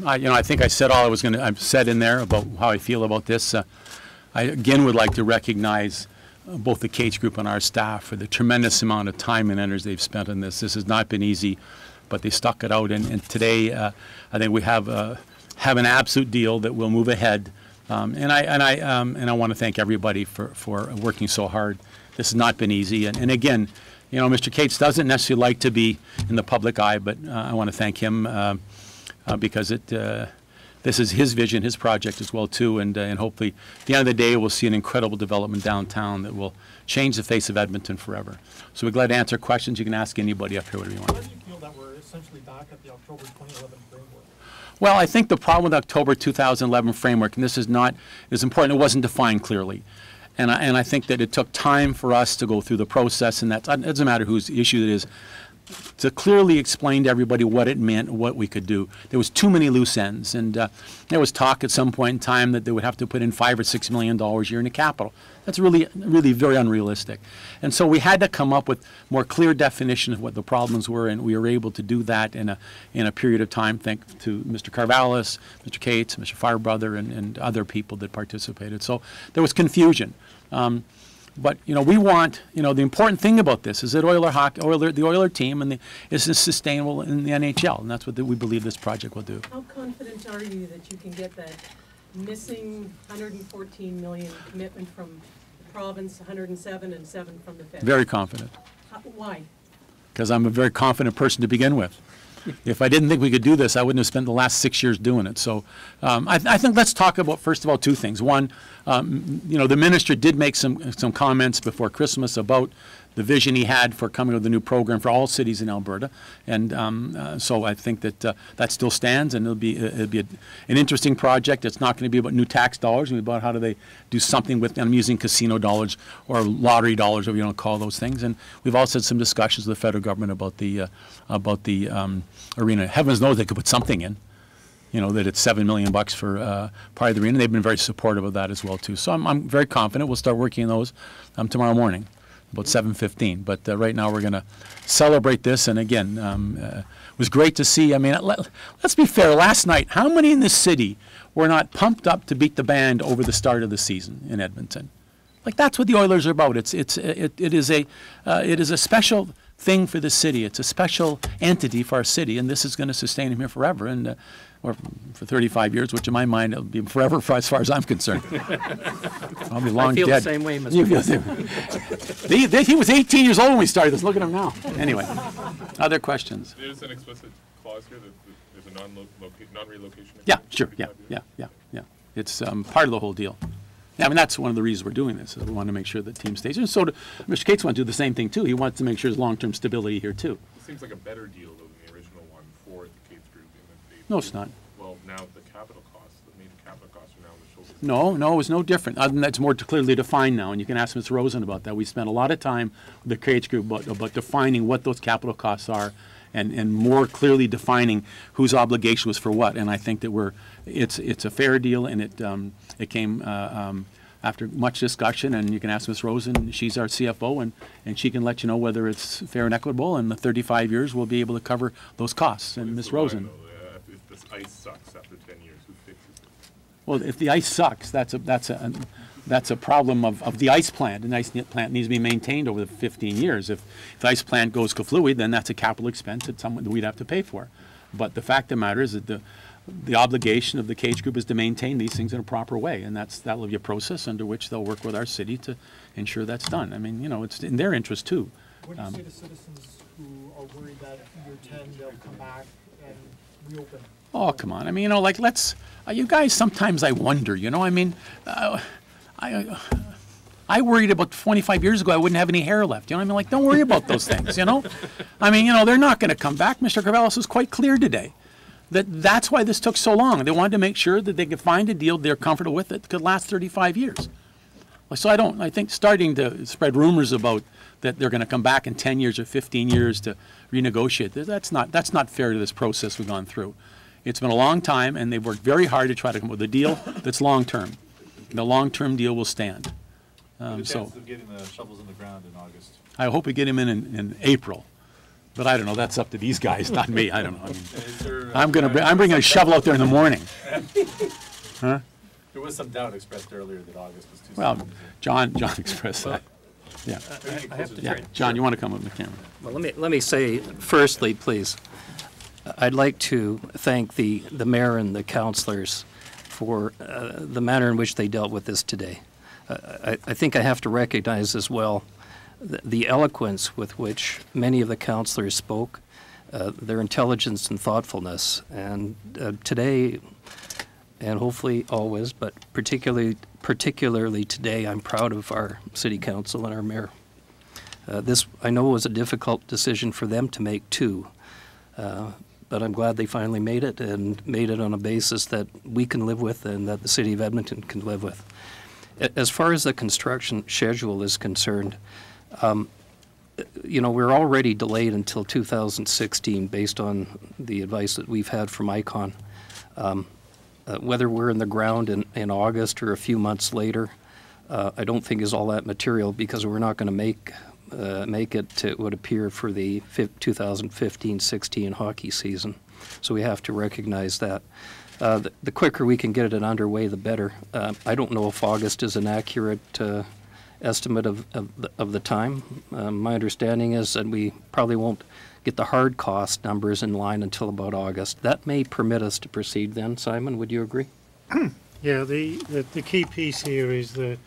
I think I said all I've said in there about how I feel about this. I again would like to recognize both the Katz Group and our staff for the tremendous amount of time and energy they've spent on this. This has not been easy, but they stuck it out. And today, I think we have an absolute deal that will move ahead. And I want to thank everybody for working so hard. This has not been easy. And again, Mr. Katz doesn't necessarily like to be in the public eye, but I want to thank him because this is his vision, his project as well too, and hopefully at the end of the day we'll see an incredible development downtown that will change the face of Edmonton forever. So we're glad to answer questions. You can ask anybody up here whatever you want. How do you feel that we're essentially back at the October 2011 framework? Well, I think the problem with October 2011 framework, and this is important, it wasn't defined clearly. And I think that it took time for us to go through the process, and that it doesn't matter whose issue it is, to clearly explain to everybody what it meant, what we could do. There was too many loose ends, and there was talk at some point in time that they would have to put in $5 or $6 million a year in the capital. That's really very unrealistic. And so we had to come up with more clear definition of what the problems were, and we were able to do that in a period of time, thanks to Mr. Carvallis, Mr. Katz, Mr. Firebrother, and other people that participated. So there was confusion. But we want, the important thing about this is that the Oiler team is sustainable in the NHL, and that's what we believe this project will do. How confident are you that you can get that missing $114 million commitment from the province, 107 and 7 from the feds? Very confident. Why? Because I'm a very confident person to begin with. If I didn't think we could do this, I wouldn't have spent the last 6 years doing it. So I think let's talk about, first of all, two things. One, the minister did make some comments before Christmas about the vision he had for coming with a new program for all cities in Alberta. And so I think that that still stands, and it'll be an interesting project. It's not going to be about new tax dollars. It'll be about how do they do something with them using casino dollars or lottery dollars, whatever you want to call those things. And we've also had some discussions with the federal government about the arena. Heavens knows they could put something in. That it's $7 million for part of the arena. They've been very supportive of that as well too. So I'm very confident we'll start working on those tomorrow morning, about 7:15. But right now we're going to celebrate this. And again, it was great to see. I mean, let's be fair. Last night, how many in this city were not pumped up to beat the band over the start of the season in Edmonton? Like, that's what the Oilers are about. It is a special thing for the city. It's a special entity for our city, and this is going to sustain him here forever, and or for 35 years, which in my mind it'll be forever as far as I'm concerned. I'll be long dead. I feel the same way, Mr. He was 18 years old when we started this. Look at him now. Anyway, other questions? There's an explicit clause here that there's a non-relocation. Yeah, sure. Yeah. It's part of the whole deal. Yeah, I mean, that's one of the reasons we're doing this. Is we want to make sure the team stays. And so Mr. Katz wants to do the same thing, too. He wants to make sure there's long-term stability here, too. It seems like a better deal, though, than the original one for the Katz Group. No, it's not. Well, now the capital costs, the main capital costs are now on the shoulders. No, it's no different. Other than that's more clearly defined now, and you can ask Ms. Rosen about that. We spent a lot of time with the Katz Group about defining what those capital costs are, and more clearly defining whose obligation was for what. And I think that it's a fair deal, and it came after much discussion. And you can ask Ms. Rosen. She's our CFO, and she can let you know whether it's fair and equitable. And the 35 years we'll be able to cover those costs. And Ms. Rosen. If this ice sucks after 10 years, who fixes it? Well, if the ice sucks, that's a problem of the ice plant. And the ice plant needs to be maintained over the 15 years. If the ice plant goes kaflooey, then that's a capital expense that we'd have to pay for. But the fact of the matter is that the obligation of the Katz Group is to maintain these things in a proper way, and that'll be a process under which they'll work with our city to ensure that's done. I mean, it's in their interest too. What do you say to citizens who are worried that year 10 they'll come back and reopen? Oh, come on. I mean, you guys, sometimes I wonder, I mean, I worried about 25 years ago I wouldn't have any hair left. I mean? Like, don't worry about those things, I mean, they're not going to come back. Mr. Carvallis was quite clear today. That's why this took so long. They wanted to make sure that they could find a deal they're comfortable with that could last 35 years. So I think starting to spread rumors about that they're going to come back in 10 years or 15 years to renegotiate, that's not fair to this process we've gone through. It's been a long time, and they've worked very hard to try to come up with a deal that's long-term. The long-term deal will stand. The chances of getting the shovels in the ground in August? I hope we get him in April. But I don't know, that's up to these guys, not me, I don't know. I mean, Is there, I'm bringing a shovel out there in the morning. Huh? There was some doubt expressed earlier that August was too soon. Well, John expressed that. Yeah, I have to yeah. John, you want to come up with the camera? Well, let me say, firstly, please, I'd like to thank the mayor and the councillors for the manner in which they dealt with this today. I think I have to recognize as well the eloquence with which many of the councillors spoke, their intelligence and thoughtfulness. And today, and hopefully always, but particularly today, I'm proud of our city council and our mayor. This, I know, was a difficult decision for them to make too, but I'm glad they finally made it, and made it on a basis that we can live with and that the City of Edmonton can live with. As far as the construction schedule is concerned, you know, we're already delayed until 2016 based on the advice that we've had from ICON. Whether we're in the ground in August or a few months later, I don't think is all that material, because we're not going to make it, it would appear, for the 2015-16 hockey season. So we have to recognize that. The quicker we can get it underway, the better. I don't know if August is an accurate estimate of the time. My understanding is that we probably won't get the hard cost numbers in line until about August. That may permit us to proceed then. Simon, would you agree? Yeah, the key piece here is the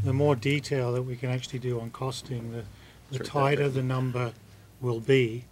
more detail that we can actually do on costing, the tighter the number will be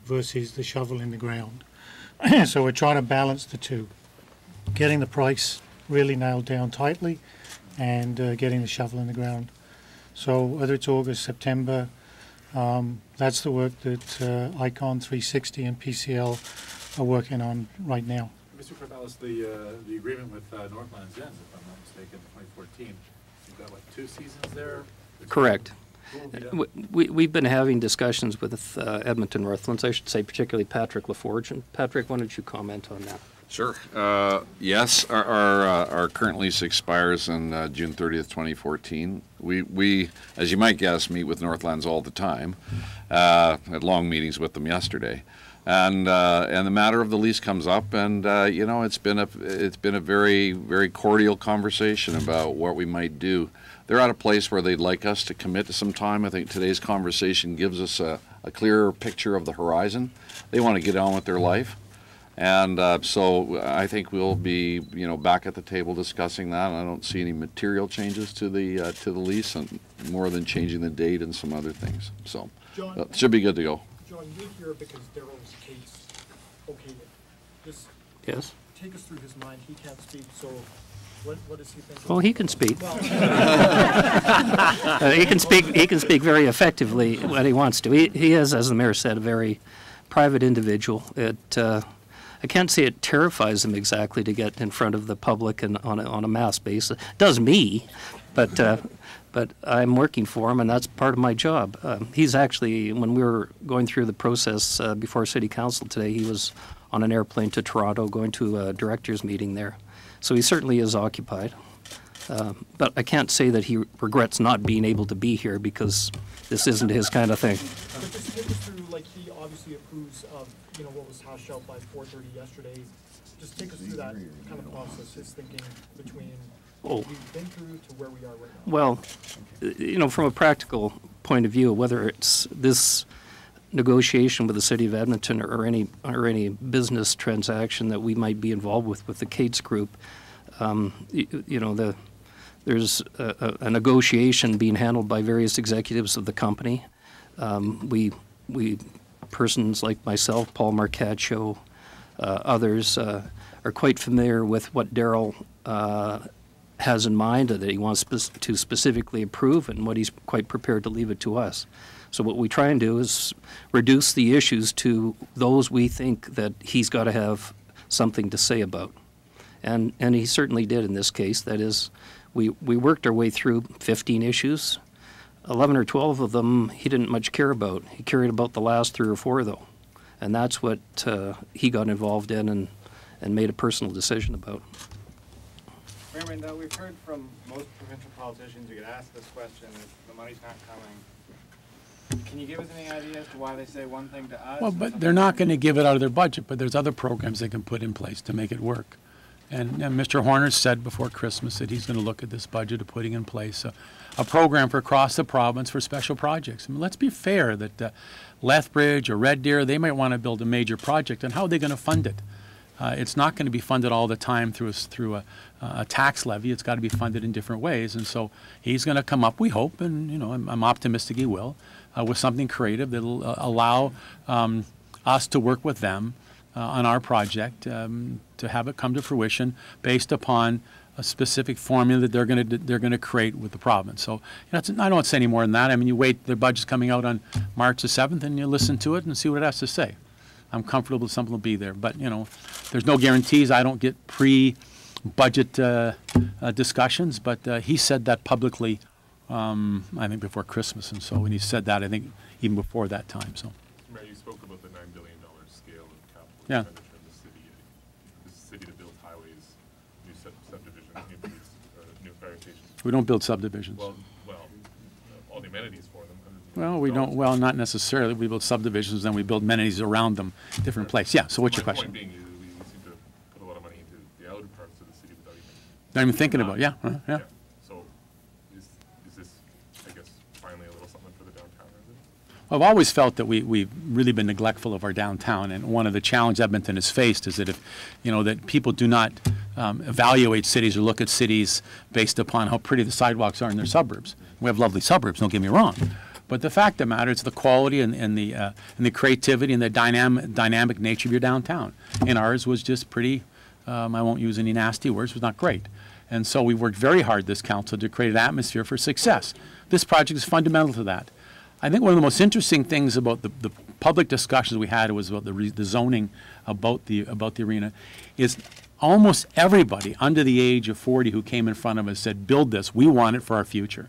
versus the shovel in the ground. So we're trying to balance the two, getting the price really nailed down tightly and getting the shovel in the ground. So whether it's August, September, that's the work that ICON 360 and PCL are working on right now. Mr. Corvallis, the agreement with Northlands ends, if I'm not mistaken, 2014. You've got, what, 2 seasons there? Correct. Who will be done? We've been having discussions with Edmonton Northlands, I should say, particularly Patrick LaForge. And Patrick, why don't you comment on that? Sure. Yes, our current lease expires on June 30th, 2014. We, as you might guess, meet with Northlands all the time. Had long meetings with them yesterday, and the matter of the lease comes up, and you know, it's been a very cordial conversation about what we might do. They're at a place where they'd like us to commit to some time. I think today's conversation gives us a clearer picture of the horizon. They want to get on with their life. And so I think we'll be, you know, back at the table discussing that. I don't see any material changes to the lease, and more than changing the date and some other things. So John, should be good to go. John, you're here because Daryl's case okayed it. Just Yes? take us through his mind. He can't speak, so what does he think? Well, he can speak. Well, He can speak very effectively when he wants to. He is, as the mayor said, a very private individual. I can't say it terrifies him exactly to get in front of the public and on a mass basis. It does me, but I'm working for him, and that's part of my job. He's actually, when we were going through the process before City Council today, he was on an airplane to Toronto going to a directors' meeting there. So he certainly is occupied. But I can't say that he regrets not being able to be here, because this isn't his kind of thing. but just take us through, like, he obviously approves of, you know, what was hashed out by 4:30 yesterday. Just take us through that kind of process, his thinking between what we've been through to where we are right now. Well, you know, from a practical point of view, whether it's this negotiation with the City of Edmonton or any business transaction that we might be involved with the Katz Group, you know, there's a negotiation being handled by various executives of the company. We persons like myself, Paul Marcaccio, others are quite familiar with what Daryl has in mind that he wants to specifically approve, and what he's quite prepared to leave it to us. So what we try and do is reduce the issues to those we think that he's got to have something to say about. And he certainly did in this case. That is, we worked our way through 15 issues. 11 or 12 of them he didn't much care about. He cared about the last 3 or 4, though. And that's what he got involved in and made a personal decision about. Mayor, we've heard from most provincial politicians who get asked this question, if the money's not coming, Can you give us any idea as to why they say one thing to us? Well, but they're not going to give it out of their budget, but there's other programs they can put in place to make it work. And Mr. Horner said before Christmas that he's going to look at this budget of putting in place a program for across the province for special projects. I mean, let's be fair that Lethbridge or Red Deer, they might want to build a major project, and how are they going to fund it? It's not going to be funded all the time through a tax levy. It's got to be funded in different ways, and so he's going to come up, we hope, and you know, I'm optimistic he will, with something creative that'll allow us to work with them on our project to have it come to fruition based upon a specific formula that they're going to create with the province. So you know, I don't say any more than that. I mean, you wait, their budget's coming out on March the 7th, and you listen to it and see what it has to say. I'm comfortable that something will be there, but you know, there's no guarantees. I don't get pre-budget discussions, but he said that publicly, I think before Christmas, and so when he said that, I think even before that time. So. Mayor, you spoke about the $9 billion scale of capital Yeah. expenditure in the city to build highways, new subdivisions, new police, new fire stations. We don't build subdivisions. Well, all the amenities for them. Well, we don't, well, not necessarily. We build subdivisions, then we build amenities around them, different place. Yeah, so what's your question? My point being, we seem to put a lot of money into the outer parts of the city without even. Not even thinking about it, yeah, yeah. So is this, I guess, finally a little something for the downtown residents? I've always felt that we've really been neglectful of our downtown, and one of the challenges Edmonton has faced is that if, you know, that people do not evaluate cities or look at cities based upon how pretty the sidewalks are in their suburbs. We have lovely suburbs, don't get me wrong. But the fact of the matter is the quality and the creativity and the dynamic nature of your downtown. And ours was just pretty, I won't use any nasty words, was not great. And so we worked very hard, this council, to create an atmosphere for success. This project is fundamental to that. I think one of the most interesting things about the public discussions we had was about the zoning about the arena is almost everybody under the age of 40 who came in front of us said, build this, we want it for our future.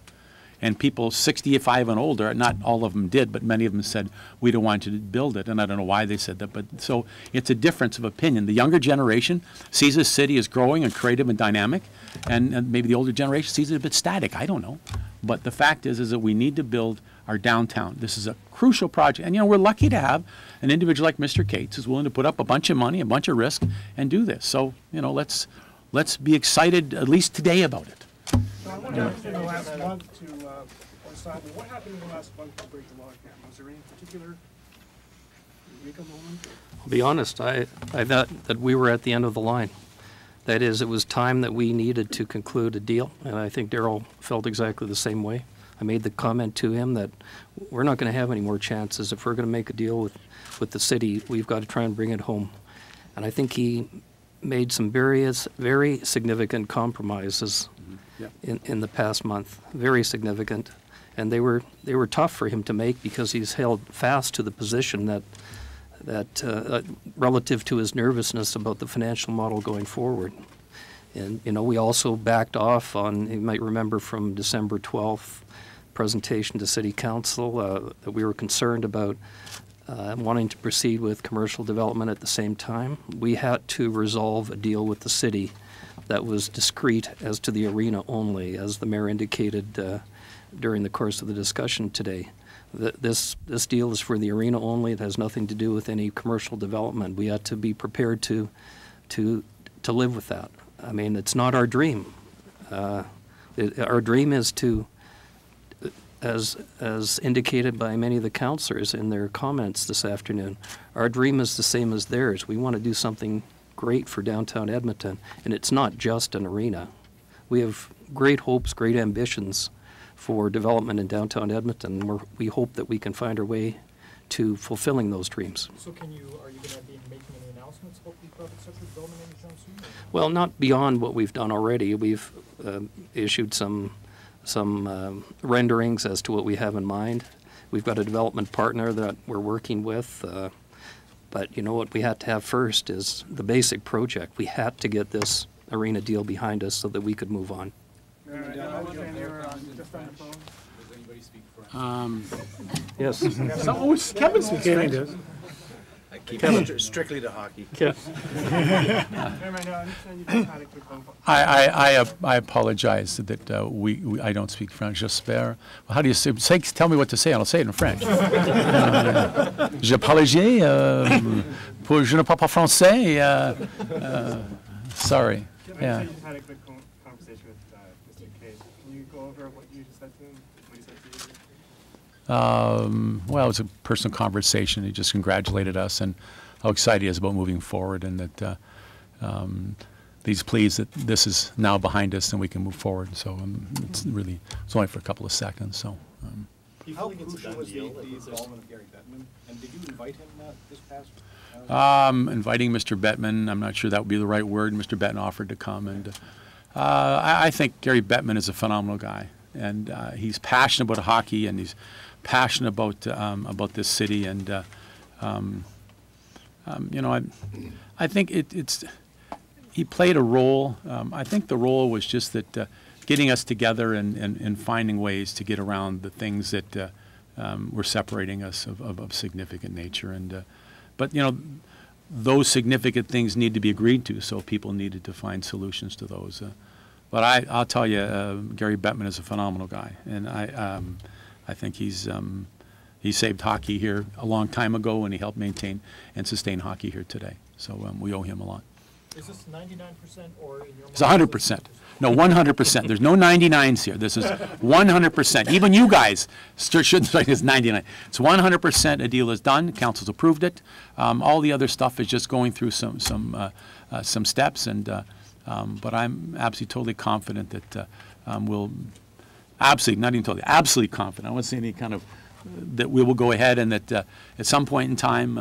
And people 65 and older, not all of them did, but many of them said, we don't want you to build it. And I don't know why they said that, but so it's a difference of opinion. The younger generation sees this city as growing and creative and dynamic, and maybe the older generation sees it a bit static. I don't know. But the fact is that we need to build our downtown. This is a crucial project. And, you know, we're lucky to have an individual like Mr. Katz who's willing to put up a bunch of money, a bunch of risk, and do this. So, you know, let's be excited, at least today, about it. So I want to ask you the last month to, what happened in the last month to break the log jam? Was there any particular eureka moment? I'll be honest, I thought that we were at the end of the line. That is, it was time that we needed to conclude a deal, and I think Darrell felt exactly the same way. I made the comment to him that we're not going to have any more chances. If we're going to make a deal with the city, we've got to try and bring it home. And I think he made some very significant compromises in the past month, very significant. And they were tough for him to make because he's held fast to the position that relative to his nervousness about the financial model going forward. And, you know, we also backed off on, you might remember from December 12th presentation to City Council that we were concerned about wanting to proceed with commercial development at the same time. We had to resolve a deal with the city that was discrete as to the arena only, as the mayor indicated during the course of the discussion today. This deal is for the arena only. It has nothing to do with any commercial development. We had to be prepared to live with that. I mean, it's not our dream. Our dream is to, as indicated by many of the councillors in their comments this afternoon, our dream is the same as theirs. We want to do something great for downtown Edmonton, and it's not just an arena. We have great hopes, great ambitions for development in downtown Edmonton, and we hope that we can find our way to fulfilling those dreams. So are you going to be making any announcements about the private sector development anytime soon? Well, not beyond what we've done already. We've issued some renderings as to what we have in mind. We've got a development partner that we're working with, but you know what we had to have first is the basic project. We had to get this arena deal behind us so that we could move on. Yes. Kevin speaks French. Keep it strictly to hockey. Chairman, I understand you just had a quick phone call. I apologize that I don't speak French. J'espère. Well, how do you say? Tell me what to say, and I'll say it in French. J'apologie pour je ne parle pas français. Sorry. Yeah. You just had a quick conversation with Mr. Case. Can you go over what you just said to him? What he said to you? Well, it was a personal conversation. He just congratulated us and how excited he is about moving forward, and that he's pleased that this is now behind us and we can move forward. So it's only for a couple of seconds. So. How crucial was the involvement of Gary Bettman? And did you invite him this past? Inviting Mr. Bettman, I'm not sure that would be the right word. Mr. Bettman offered to come, and I think Gary Bettman is a phenomenal guy, and he's passionate about hockey, and he's passionate about this city, and you know, I think he played a role. I think the role was just that getting us together and finding ways to get around the things that were separating us of significant nature, and but you know, those significant things need to be agreed to, so people needed to find solutions to those. But I'll tell you, Gary Bettman is a phenomenal guy, and I think he saved hockey here a long time ago, and he helped maintain and sustain hockey here today. So we owe him a lot. Is this 99% or in your mind? It's 100%. No, 100%. There's no 99s here. This is 100%. Even you guys shouldn't say it's 99. It's 100%. A deal is done. Council's approved it. All the other stuff is just going through some steps, and but I'm absolutely totally confident that we'll absolutely confident. I won't say any kind of that we will go ahead, and that at some point in time,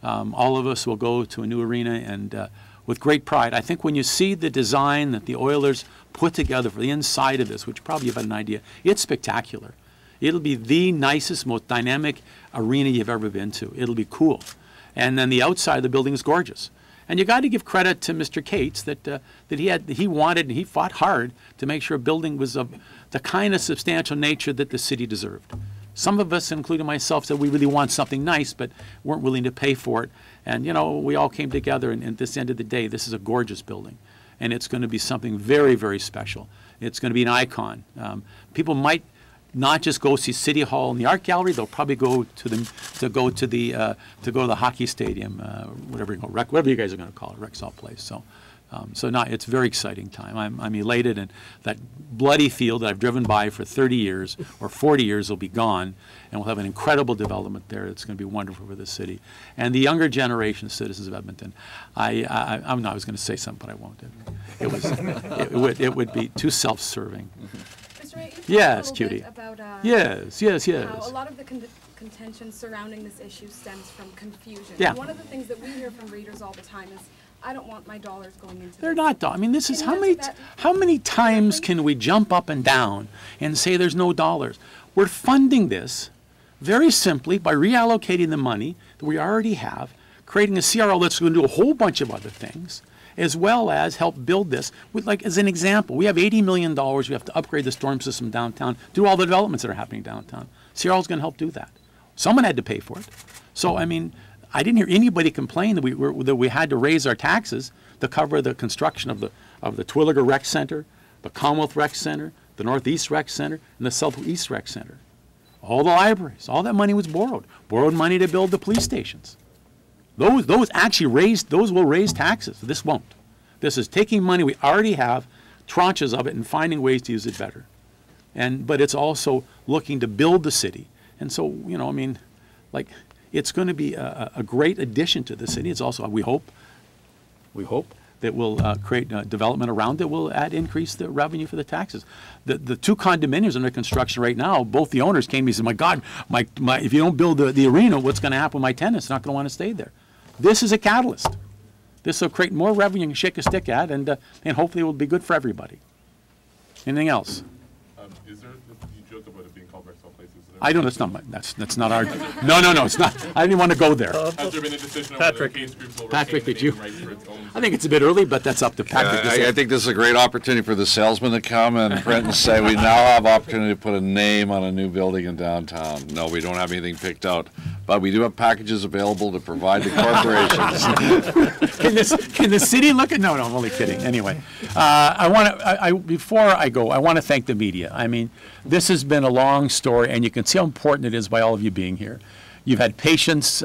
all of us will go to a new arena, and with great pride. I think when you see the design that the Oilers put together for the inside of this, which probably you've had an idea, it's spectacular. It'll be the nicest, most dynamic arena you've ever been to. It'll be cool. And then the outside of the building is gorgeous. And you got to give credit to Mr. Katz that he wanted and he fought hard to make sure a building was of the kind of substantial nature that the city deserved. Some of us, including myself, said we really want something nice, but weren't willing to pay for it. And, you know, we all came together, and at this end of the day, this is a gorgeous building. And it's going to be something very, very special. It's going to be an icon. People might not just go see City Hall and the Art Gallery. They'll probably go to the hockey stadium, whatever you guys are going to call it, Rexall Place. So it's a very exciting time. I'm elated, and that bloody field that I've driven by for 30 years or 40 years will be gone, and we'll have an incredible development there. It's going to be wonderful for the city. And the younger generation citizens of Edmonton, I was going to say something, but I won't. It would be too self-serving. Mr. Ray, Yes, cutie. About, yes. how a lot of the contention surrounding this issue stems from confusion. Yeah. And one of the things that we hear from readers all the time is, I don't want my dollars going into They're this. not. I mean, this is how many times can we jump up and down and say there's no dollars? We're funding this very simply by reallocating the money that we already have, creating a CRL that's going to do a whole bunch of other things, as well as help build this. As an example, we have $80 million. We have to upgrade the storm system downtown, do all the developments that are happening downtown. CRL is going to help do that. Someone had to pay for it. So, I mean, I didn't hear anybody complain that we had to raise our taxes to cover the construction of the Terwillegar Rec Center, the Commonwealth Rec Center, the Northeast Rec Center, and the Southeast Rec Center. All the libraries, all that money was borrowed. Borrowed money to build the police stations. Those will raise taxes. This won't. This is taking money we already have, tranches of it, and finding ways to use it better. But it's also looking to build the city. And so, you know, I mean, like, it's going to be a great addition to the city. It's also, we hope that we'll create development around it will increase the revenue for the taxes. The two condominiums under construction right now, both the owners came to me and said, my God, if you don't build the arena, what's going to happen with my tenants? They're not going to want to stay there. This is a catalyst. This will create more revenue you can shake a stick at, and hopefully it will be good for everybody. Anything else? You joke about it being called Rexall Place. Is I don't, that's not my, that's not our, no, it's not, I didn't want to go there. Has there been a decision on whether Patrick. Katz Group will Patrick, retain did the you? naming rights for its own? I think it's a bit early, but that's up to Patrick to I say. think this is a great opportunity for the salesman to come and print and say, we now have opportunity to put a name on a new building in downtown. No, we don't have anything picked out, but we do have packages available to provide to corporations. Can the city look at, no, I'm only kidding. Anyway, I want to, before I go, I want to thank the media. I mean, this has been a long story, and you can see how important it is by all of you being here. You've had patience.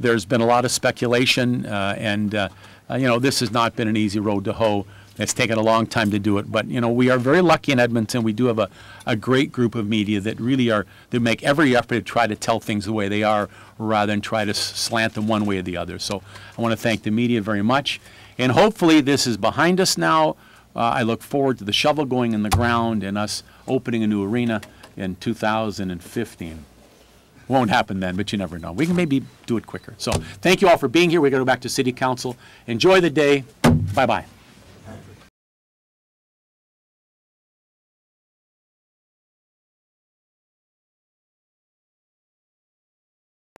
There's been a lot of speculation, and this has not been an easy road to hoe. It's taken a long time to do it, but we are very lucky in Edmonton. We do have a great group of media that really that make every effort to try to tell things the way they are, rather than try to slant them one way or the other. So I want to thank the media very much, and hopefully this is behind us now. I look forward to the shovel going in the ground and us opening a new arena in 2015. Won't happen then, but you never know. We can maybe do it quicker. So thank you all for being here. We're going to go back to City Council. Enjoy the day. Bye-bye.